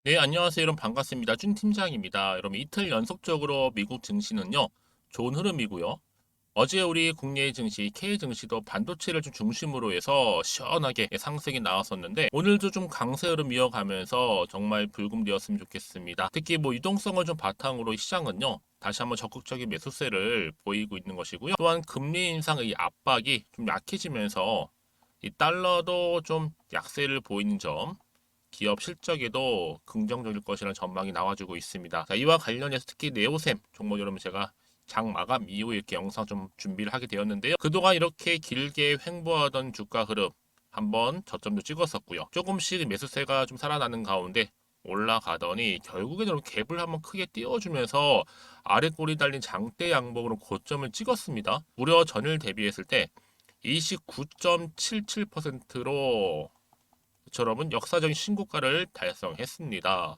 네, 안녕하세요. 여러분 반갑습니다. 준 팀장입니다. 여러분 이틀 연속적으로 미국 증시는요, 좋은 흐름이고요. 어제 우리 국내 증시, K 증시도 반도체를 좀 중심으로 해서 시원하게 상승이 나왔었는데 오늘도 좀 강세 흐름 이어가면서 정말 불금되었으면 좋겠습니다. 특히 뭐 유동성을 좀 바탕으로 시장은요, 다시 한번 적극적인 매수세를 보이고 있는 것이고요. 또한 금리 인상의 압박이 좀 약해지면서 이 달러도 좀 약세를 보이는 점, 기업 실적에도 긍정적일 것이라는 전망이 나와주고 있습니다. 자, 이와 관련해서 특히 네오셈 종목 여러분 제가 장 마감 이후에 이렇게 영상 좀 준비를 하게 되었는데요. 그동안 이렇게 길게 횡보하던 주가 흐름 한번 저점도 찍었었고요. 조금씩 매수세가 좀 살아나는 가운데 올라가더니 결국에는 갭을 한번 크게 띄워주면서 아래 꼬리 달린 장대 양봉으로 고점을 찍었습니다. 무려 전일 대비했을 때 29.77%로 처럼은 역사적인 신고가를 달성했습니다.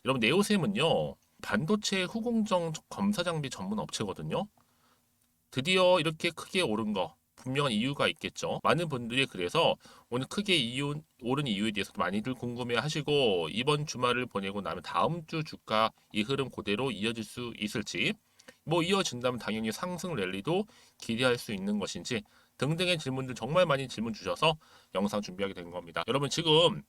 여러분 네오셈은요 반도체 후공정 검사 장비 전문 업체거든요. 드디어 이렇게 크게 오른 거 분명한 이유가 있겠죠. 많은 분들이 그래서 오늘 크게 오른 이유에 대해서 많이들 궁금해 하시고 이번 주말을 보내고 나면 다음 주 주가 이 흐름 그대로 이어질 수 있을지 뭐 이어진다면 당연히 상승 랠리도 기대할 수 있는 것인지 등등의 질문들 정말 많이 질문 주셔서 영상 준비하게 된 겁니다. 여러분 지금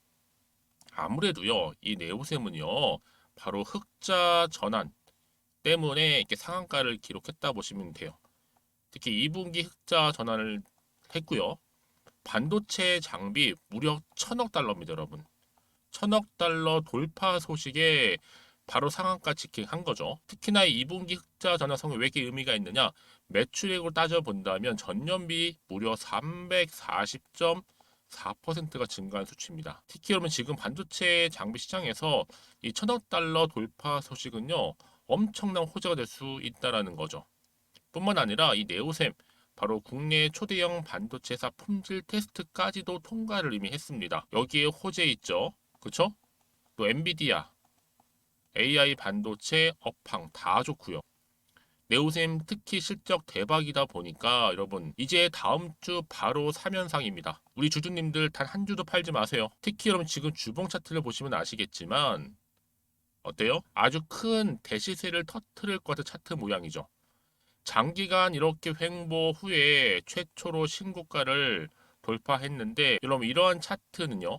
아무래도요, 이 네오셈은요, 바로 흑자 전환 때문에 이렇게 상한가를 기록했다 보시면 돼요. 특히 2분기 흑자 전환을 했고요. 반도체 장비 무려 1,000억 달러입니다, 여러분. 1,000억 달러 돌파 소식에 바로 상한가 직행한 거죠. 특히나 2분기 흑자 전환 성이 왜 이렇게 의미가 있느냐? 매출액으로 따져본다면 전년비 무려 340.4%가 증가한 수치입니다. 특히 그러면 지금 반도체 장비 시장에서 이 1,000억 달러 돌파 소식은요, 엄청난 호재가 될 수 있다라는 거죠. 뿐만 아니라 이 네오셈 바로 국내 초대형 반도체사 품질 테스트까지도 통과를 이미 했습니다. 여기에 호재 있죠. 그쵸? 또 엔비디아, AI 반도체, 업황 다 좋고요. 네오셈 특히 실적 대박이다 보니까 여러분 이제 다음 주 바로 3연상입니다. 우리 주주님들 단 한 주도 팔지 마세요. 특히 여러분 지금 주봉 차트를 보시면 아시겠지만 어때요? 아주 큰 대시세를 터트릴 것 같은 차트 모양이죠. 장기간 이렇게 횡보 후에 최초로 신고가를 돌파했는데 여러분 이러한 차트는요.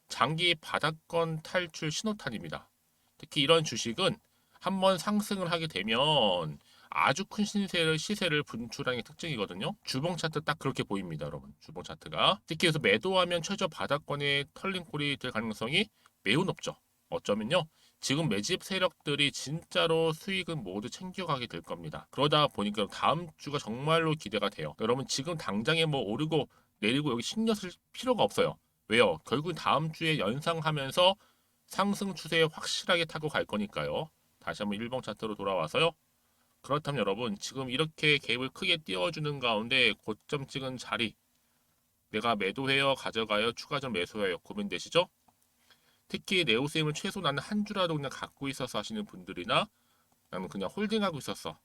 장기 바닥권 탈출 신호탄입니다. 특히 이런 주식은 한번 상승을 하게 되면 아주 큰 시세를 분출하는 게 특징이거든요. 주봉 차트 딱 그렇게 보입니다, 여러분. 주봉 차트가. 특히 그래서 매도하면 최저 바닥권에 털림골이 될 가능성이 매우 높죠. 어쩌면요. 지금 매집 세력들이 진짜로 수익은 모두 챙겨가게 될 겁니다. 그러다 보니까 다음 주가 정말로 기대가 돼요. 여러분 지금 당장에 뭐 오르고 내리고 여기 신경 쓸 필요가 없어요. 왜요? 결국 다음 주에 연상하면서 상승 추세에 확실하게 타고 갈 거니까요. 다시 한번 일봉 차트로 돌아와서요. 그렇다면 여러분 지금 이렇게 갭을 크게 띄워주는 가운데 고점 찍은 자리 내가 매도해요 가져가요 추가점 매수해요 고민되시죠? 특히 네오셈을 최소 나는 한 주라도 그냥 갖고 있어서 하시는 분들이나 나는 그냥 홀딩하고 있었어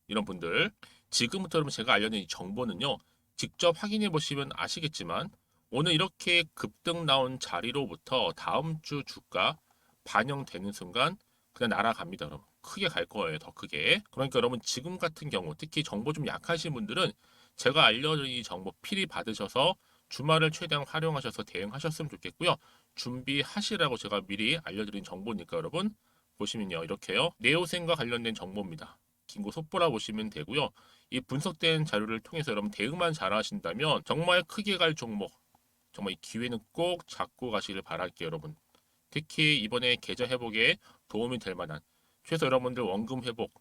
이런 분들 지금부터 여러분 제가 알려드린 이 정보는요 직접 확인해 보시면 아시겠지만 오늘 이렇게 급등 나온 자리로부터 다음 주 주가 반영되는 순간 그냥 날아갑니다 여러분 크게 갈 거예요 더 크게 그러니까 여러분 지금 같은 경우 특히 정보 좀 약하신 분들은 제가 알려드린 이 정보 필히 받으셔서 주말을 최대한 활용하셔서 대응하셨으면 좋겠고요 준비하시라고 제가 미리 알려드린 정보니까 여러분 보시면요 이렇게요 네오센과 관련된 정보입니다 긴고 속보라 보시면 되고요. 이 분석된 자료를 통해서 여러분 대응만 잘 하신다면 정말 크게 갈 종목, 정말 이 기회는 꼭 잡고 가시길 바랄게요, 여러분. 특히 이번에 계좌 회복에 도움이 될 만한 최소 여러분들 원금 회복,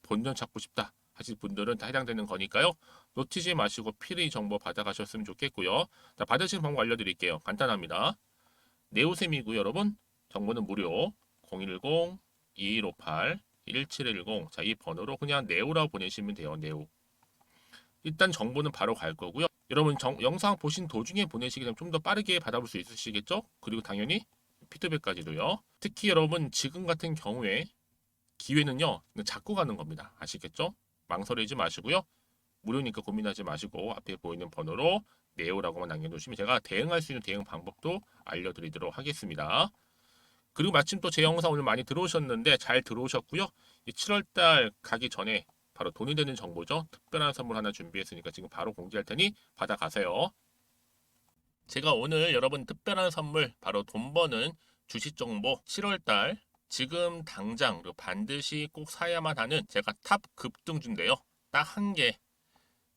본전 찾고 싶다 하실 분들은 다 해당되는 거니까요. 놓치지 마시고 필히 정보 받아가셨으면 좋겠고요. 자, 받으시는 방법 알려드릴게요. 간단합니다. 네오셈이고요, 여러분. 정보는 무료. 010-2158 1710. 자, 이 번호로 그냥 네오라고 보내시면 돼요. 네오. 일단 정보는 바로 갈 거고요. 여러분 영상 보신 도중에 보내시게 되면 좀 더 빠르게 받아볼 수 있으시겠죠? 그리고 당연히 피드백까지도요. 특히 여러분 지금 같은 경우에 기회는요. 잡고 가는 겁니다. 아시겠죠? 망설이지 마시고요. 무료니까 고민하지 마시고 앞에 보이는 번호로 네오라고만 남겨놓으시면 제가 대응할 수 있는 대응 방법도 알려드리도록 하겠습니다. 그리고 마침 또 제 영상 오늘 많이 들어오셨는데 잘 들어오셨고요. 7월달 가기 전에 바로 돈이 되는 정보죠. 특별한 선물 하나 준비했으니까 지금 바로 공지할 테니 받아가세요. 제가 오늘 여러분 특별한 선물 바로 돈 버는 주식 정보 7월달 지금 당장 그리고 반드시 꼭 사야만 하는 제가 탑 급등주인데요. 딱 한 개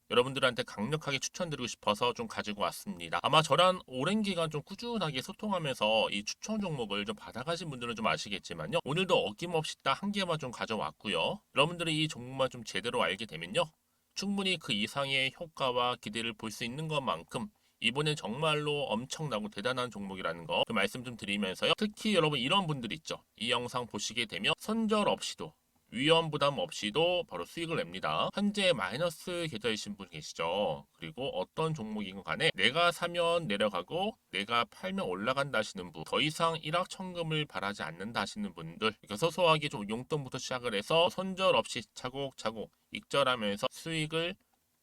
여러분들한테 강력하게 추천드리고 싶어서 좀 가지고 왔습니다. 아마 저랑 오랜 기간 좀 꾸준하게 소통하면서 이 추천 종목을 좀 받아가신 분들은 좀 아시겠지만요. 오늘도 어김없이 딱 한 개만 좀 가져왔고요. 여러분들이 이 종목만 좀 제대로 알게 되면요. 충분히 그 이상의 효과와 기대를 볼 수 있는 것만큼 이번엔 정말로 엄청나고 대단한 종목이라는 거 말씀 좀 드리면서요. 특히 여러분 이런 분들 있죠. 이 영상 보시게 되면 손절 없이도 위험 부담 없이도 바로 수익을 냅니다. 현재 마이너스 계좌이신 분 계시죠? 그리고 어떤 종목이건 간에 내가 사면 내려가고 내가 팔면 올라간다 하시는 분, 더 이상 일확천금을 바라지 않는다 하시는 분들, 그러니까 소소하게 좀 용돈부터 시작을 해서 손절 없이 차곡차곡 익절하면서 수익을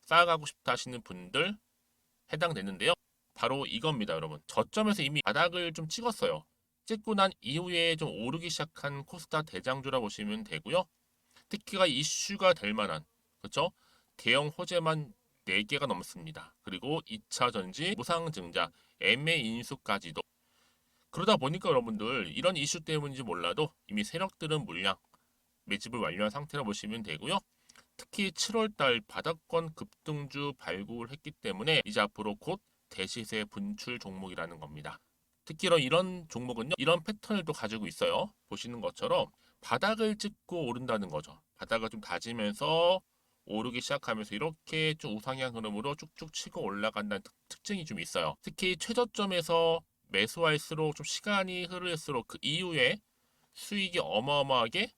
쌓아가고 싶다 하시는 분들 해당되는데요. 바로 이겁니다, 여러분. 저점에서 이미 바닥을 좀 찍었어요. 찍고 난 이후에 좀 오르기 시작한 코스닥 대장주라 보시면 되고요. 특히가 이슈가 될 만한 그렇죠? 대형 호재만 4개가 넘습니다. 그리고 2차 전지, 무상증자, MA 인수까지도. 그러다 보니까 여러분들 이런 이슈 때문인지 몰라도 이미 세력들은 물량 매집을 완료한 상태라 보시면 되고요. 특히 7월달 바닥권 급등주 발굴을 했기 때문에 이제 앞으로 곧 대시세 분출 종목이라는 겁니다. 특히 이런 종목은요, 이런 패턴을 또 가지고 있어요. 보시는 것처럼 바닥을 찍고 오른다는 거죠. 바닥을 좀 다지면서 오르기 시작하면서 이렇게 좀 우상향 흐름으로 쭉쭉 치고 올라간다는 특징이 좀 있어요. 특히 최저점에서 매수할수록 좀 시간이 흐를수록 그 이후에 수익이 어마어마하게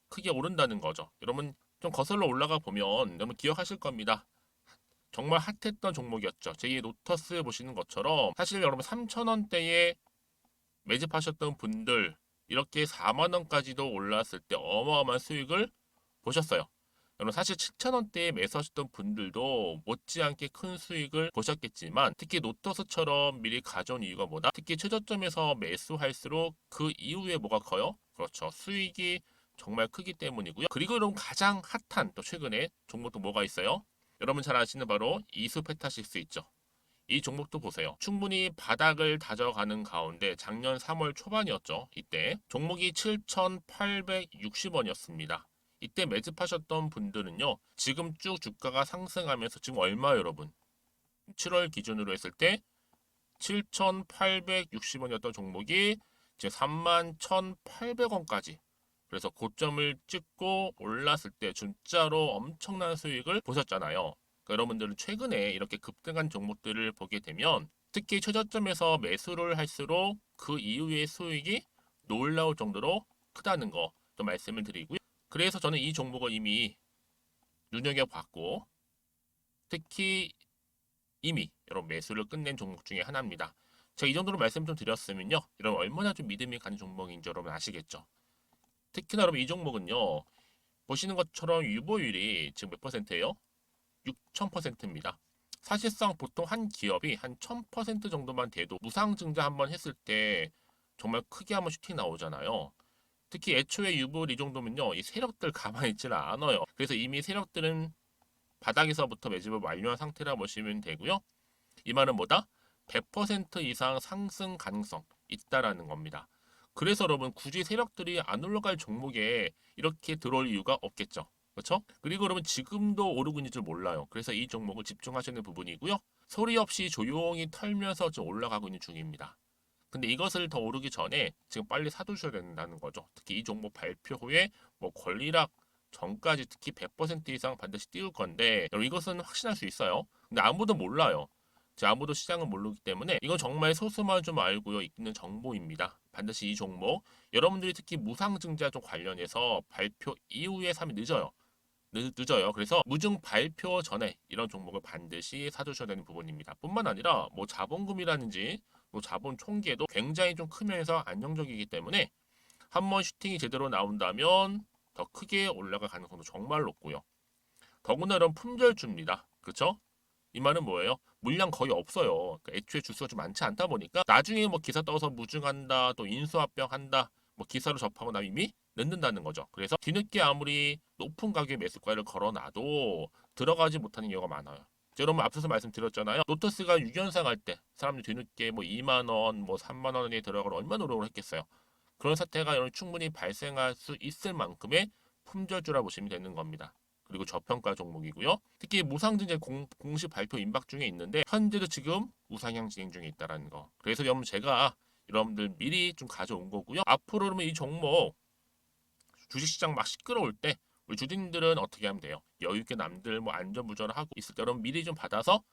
크게 오른다는 거죠. 여러분 좀 거슬러 올라가 보면 여러분 기억하실 겁니다. 정말 핫했던 종목이었죠. 제2의 로터스 보시는 것처럼 사실 여러분 3,000원대에 매집하셨던 분들 이렇게 4만 원까지도 올랐을 때 어마어마한 수익을 보셨어요. 여러분 사실 7,000원대에 매수하셨던 분들도 못지않게 큰 수익을 보셨겠지만 특히 노터스처럼 미리 가져온 이유가 뭐다? 특히 최저점에서 매수할수록 그 이후에 뭐가 커요? 그렇죠. 수익이 정말 크기 때문이고요. 그리고 여러분 가장 핫한 또 최근에 종목도 뭐가 있어요? 여러분 잘 아시는 바로 이수페타시스 있죠. 이 종목도 보세요. 충분히 바닥을 다져가는 가운데 작년 3월 초반이었죠. 이때 종목이 7,860원이었습니다. 이때 매집하셨던 분들은요. 지금 쭉 주가가 상승하면서 지금 얼마 여러분? 7월 기준으로 했을 때 7,860원이었던 종목이 이제 31,800원까지 그래서 고점을 찍고 올랐을 때 진짜로 엄청난 수익을 보셨잖아요. 그러니까 여러분들은 최근에 이렇게 급등한 종목들을 보게 되면 특히 최저점에서 매수를 할수록 그 이후의 수익이 놀라울 정도로 크다는 거 좀 말씀을 드리고요. 그래서 저는 이 종목을 이미 눈여겨봤고 특히 이미 여러분 매수를 끝낸 종목 중에 하나입니다. 제가 이 정도로 말씀 좀 드렸으면요. 여러분 얼마나 좀 믿음이 가는 종목인지 여러분 아시겠죠? 특히나 여러분 이 종목은요. 보시는 것처럼 유보율이 지금 몇 퍼센트예요? 6,000%입니다. 사실상 보통 한 기업이 한 1,000% 정도만 돼도 무상증자 한번 했을 때 정말 크게 한번 슈팅 나오잖아요. 특히 애초에 유보율 이 정도면요. 이 세력들 가만히 있지는 않아요. 그래서 이미 세력들은 바닥에서부터 매집을 완료한 상태라 보시면 되고요. 이 말은 뭐다? 100% 이상 상승 가능성 있다라는 겁니다. 그래서 여러분 굳이 세력들이 안 올라갈 종목에 이렇게 들어올 이유가 없겠죠. 그렇죠? 그리고 여러분 지금도 오르고 있는 줄 몰라요. 그래서 이 종목을 집중하시는 부분이고요. 소리 없이 조용히 털면서 좀 올라가고 있는 중입니다. 근데 이것을 더 오르기 전에 지금 빨리 사두셔야 된다는 거죠. 특히 이 종목 발표 후에 뭐 권리락 전까지 특히 100% 이상 반드시 띄울 건데 여러분 이것은 확신할 수 있어요. 근데 아무도 몰라요. 아무도 시장을 모르기 때문에 이건 정말 소수만 좀 알고 있는 정보입니다. 반드시 이 종목 여러분들이 특히 무상증자 쪽 관련해서 발표 이후에 사면 늦어요. 늦어요. 그래서 무증 발표 전에 이런 종목을 반드시 사두셔야 되는 부분입니다. 뿐만 아니라 뭐 자본금이라든지 뭐 자본 총계도 굉장히 좀 크면서 안정적이기 때문에 한번 슈팅이 제대로 나온다면 더 크게 올라갈 가능성도 정말 높고요. 더구나 이런 품절주입니다. 그렇죠? 이 말은 뭐예요? 물량 거의 없어요. 그러니까 애초에 주수가 좀 많지 않다 보니까 나중에 뭐 기사 떠서 무증한다, 또 인수합병한다, 뭐 기사로 접하고 나면 이미 늦는다는 거죠. 그래서 뒤늦게 아무리 높은 가격의 매수가를 걸어놔도 들어가지 못하는 경우가 많아요. 여러분 앞서서 말씀드렸잖아요. 로터스가 6연상 할 때 사람들이 뒤늦게 뭐 2만 원, 뭐 3만 원에 들어가러 얼마나 노력을 했겠어요. 그런 사태가 여러분 충분히 발생할 수 있을 만큼의 품절주라 보시면 되는 겁니다. 그리고 저평가 종목이고요. 특히 무상증자 공식 발표 임박 중에 있는데 현재도 지금 우상향 진행 중에 있다는 거. 그래서 여러분 제가 여러분들 미리 좀 가져온 거고요. 앞으로 그러면 이 종목 주식시장 막 시끄러울 때 우리 주주님들은 어떻게 하면 돼요? 여유 있게 남들 뭐 안전부전을 하고 있을 때 여러분 미리 좀 받아서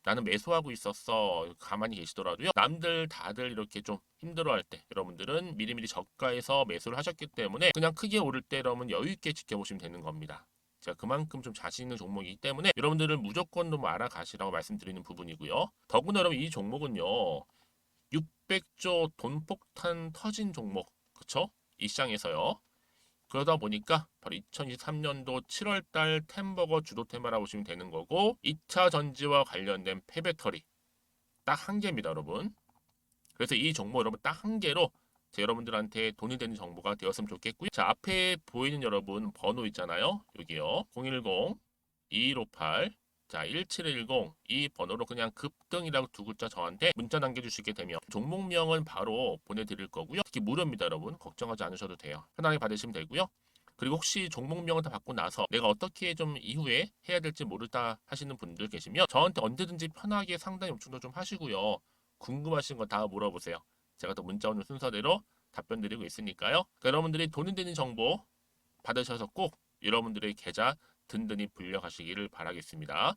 나는 매수하고 있었어. 가만히 계시더라도요. 남들 다들 이렇게 좀 힘들어할 때 여러분들은 미리미리 저가에서 매수를 하셨기 때문에 그냥 크게 오를 때 여러분 여유 있게 지켜보시면 되는 겁니다. 제가 그만큼 좀 자신 있는 종목이기 때문에 여러분들은 무조건 좀 알아가시라고 말씀드리는 부분이고요. 더구나 여러분 이 종목은요. 600조 돈폭탄 터진 종목. 그쵸? 이 시장에서요. 그러다 보니까 바로 2023년도 7월달 템버거 주도 테마라고 보시면 되는 거고 2차 전지와 관련된 폐배터리 딱 한 개입니다, 여러분. 그래서 이 정보 여러분 딱 한 개로 여러분들한테 돈이 되는 정보가 되었으면 좋겠고요. 자, 앞에 보이는 여러분 번호 있잖아요. 여기요. 010-2158 자, 1710 이 번호로 그냥 급등이라고 두 글자 저한테 문자 남겨주시게 되면 종목명은 바로 보내드릴 거고요. 특히 무료입니다, 여러분. 걱정하지 않으셔도 돼요. 편하게 받으시면 되고요. 그리고 혹시 종목명을 다 받고 나서 내가 어떻게 좀 이후에 해야 될지 모르다 하시는 분들 계시면 저한테 언제든지 편하게 상담 요청도 좀 하시고요. 궁금하신 거 다 물어보세요. 제가 또 문자 오는 순서대로 답변 드리고 있으니까요. 그러니까 여러분들이 돈이 되는 정보 받으셔서 꼭 여러분들의 계좌 든든히 불려가시기를 바라겠습니다.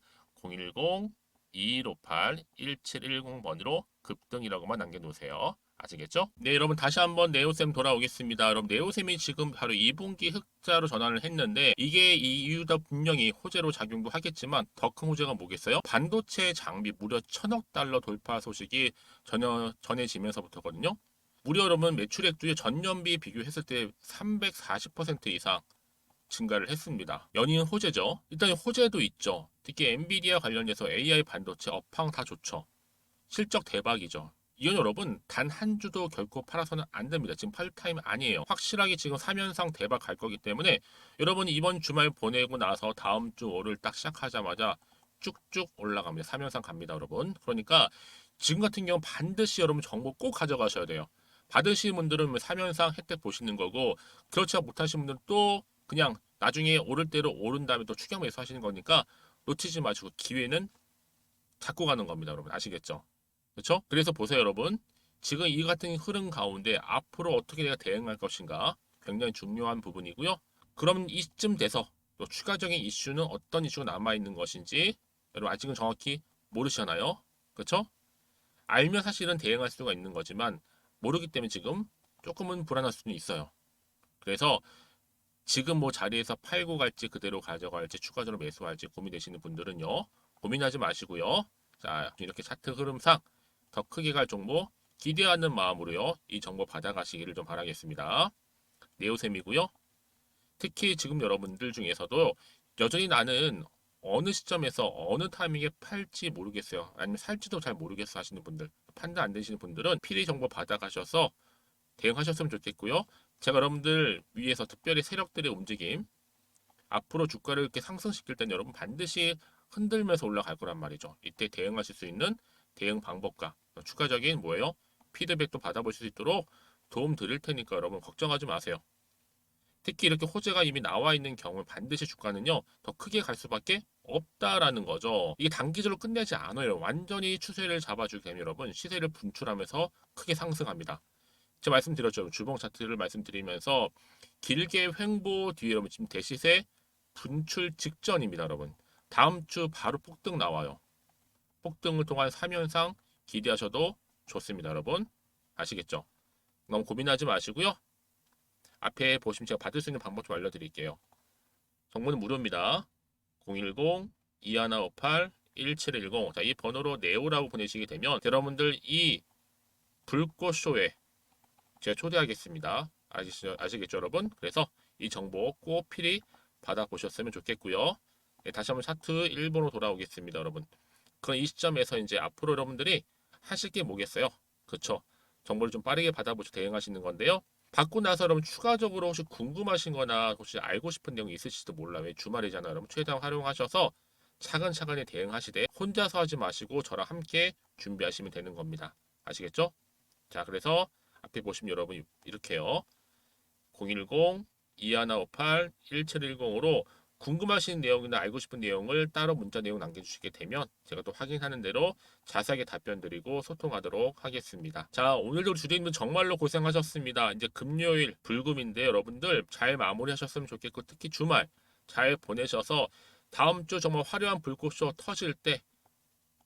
010-2158-1710번으로 급등이라고만 남겨놓으세요. 아시겠죠? 네, 여러분 다시 한번 네오쌤 돌아오겠습니다. 여러분 네오쌤이 지금 바로 2분기 흑자로 전환을 했는데 이게 이 이유가 분명히 호재로 작용도 하겠지만 더 큰 호재가 뭐겠어요? 반도체 장비 무려 1,000억 달러 돌파 소식이 전해지면서부터거든요. 무려 여러분 매출액도 전년비 비교했을 때 340% 이상 증가를 했습니다. 연이은 호재죠. 일단 호재도 있죠. 특히 엔비디아 관련해서 AI 반도체 업황 다 좋죠. 실적 대박이죠. 이건 여러분 단 한 주도 결코 팔아서는 안 됩니다. 지금 팔 타임 아니에요. 확실하게 지금 3연상 대박 갈 거기 때문에 여러분이 이번 주말 보내고 나서 다음 주 월을 딱 시작하자마자 쭉쭉 올라갑니다. 3연상 갑니다, 여러분. 그러니까 지금 같은 경우 반드시 여러분 정보 꼭 가져가셔야 돼요. 받으신 분들은 3연상 혜택 보시는 거고 그렇지 못하신 분들은 또 그냥 나중에 오를 대로 오른 다음에 또 추격 매수하시는 거니까 놓치지 마시고 기회는 잡고 가는 겁니다, 여러분. 아시겠죠? 그렇죠? 그래서 보세요, 여러분. 지금 이 같은 흐름 가운데 앞으로 어떻게 내가 대응할 것인가 굉장히 중요한 부분이고요. 그럼 이쯤 돼서 또 추가적인 이슈는 어떤 이슈가 남아 있는 것인지 여러분 아직은 정확히 모르시잖아요. 그렇죠? 알면 사실은 대응할 수가 있는 거지만 모르기 때문에 지금 조금은 불안할 수는 있어요. 그래서 지금 뭐 자리에서 팔고 갈지 그대로 가져갈지 추가적으로 매수할지 고민되시는 분들은요. 고민하지 마시고요. 자, 이렇게 차트 흐름상 더 크게 갈 종목 기대하는 마음으로요. 이 정보 받아가시기를 좀 바라겠습니다. 네오셈이고요. 특히 지금 여러분들 중에서도 여전히 나는 어느 시점에서 어느 타이밍에 팔지 모르겠어요. 아니면 살지도 잘 모르겠어 하시는 분들, 판단 안 되시는 분들은 필히 정보 받아가셔서 대응하셨으면 좋겠고요. 제가 여러분들 위해서 특별히 세력들의 움직임, 앞으로 주가를 이렇게 상승시킬 때는 여러분 반드시 흔들면서 올라갈 거란 말이죠. 이때 대응하실 수 있는 대응 방법과 추가적인 뭐예요? 피드백도 받아보실 수 있도록 도움 드릴 테니까 여러분 걱정하지 마세요. 특히 이렇게 호재가 이미 나와 있는 경우 반드시 주가는요 더 크게 갈 수밖에 없다라는 거죠. 이게 단기적으로 끝내지 않아요. 완전히 추세를 잡아주게 되면 여러분 시세를 분출하면서 크게 상승합니다. 제가 말씀드렸죠. 주봉 차트를 말씀드리면서 길게 횡보 뒤에 여러분 지금 대시세 분출 직전입니다, 여러분. 다음 주 바로 폭등 나와요. 폭등을 통한 3연상 기대하셔도 좋습니다, 여러분. 아시겠죠? 너무 고민하지 마시고요. 앞에 보시면 제가 받을 수 있는 방법 좀 알려드릴게요. 정보는 무료입니다. 010-2158-1710 자, 이 번호로 네오라고 보내시게 되면 여러분들 이 불꽃쇼에 제가 초대하겠습니다. 아시겠죠, 여러분? 그래서 이 정보 꼭 필히 받아보셨으면 좋겠고요. 네, 다시 한번 차트 1번으로 돌아오겠습니다, 여러분. 그럼 이 시점에서 이제 앞으로 여러분들이 하실 게 뭐겠어요? 그쵸? 정보를 좀 빠르게 받아보셔 대응하시는 건데요. 받고 나서 여러분 추가적으로 혹시 궁금하신 거나 혹시 알고 싶은 내용이 있으실지도 몰라요. 왜 주말이잖아요. 여러분 최대한 활용하셔서 차근차근히 대응하시되 혼자서 하지 마시고 저랑 함께 준비하시면 되는 겁니다. 아시겠죠? 자, 그래서 앞에 보시면 여러분 이렇게요. 010-2158-1710으로 궁금하신 내용이나 알고 싶은 내용을 따로 문자 내용 남겨주시게 되면 제가 또 확인하는 대로 자세하게 답변 드리고 소통하도록 하겠습니다. 자, 오늘도 주디님은 정말로 고생하셨습니다. 이제 금요일 불금인데 여러분들 잘 마무리하셨으면 좋겠고 특히 주말 잘 보내셔서 다음 주 정말 화려한 불꽃쇼 터질 때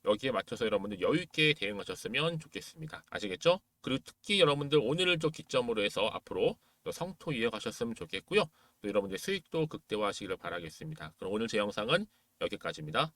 여기에 맞춰서 여러분들 여유 있게 대응하셨으면 좋겠습니다. 아시겠죠? 그리고 특히 여러분들 오늘을 좀 기점으로 해서 앞으로 또 성토 이어가셨으면 좋겠고요. 또 여러분들 수익도 극대화하시기를 바라겠습니다. 그럼 오늘 제 영상은 여기까지입니다.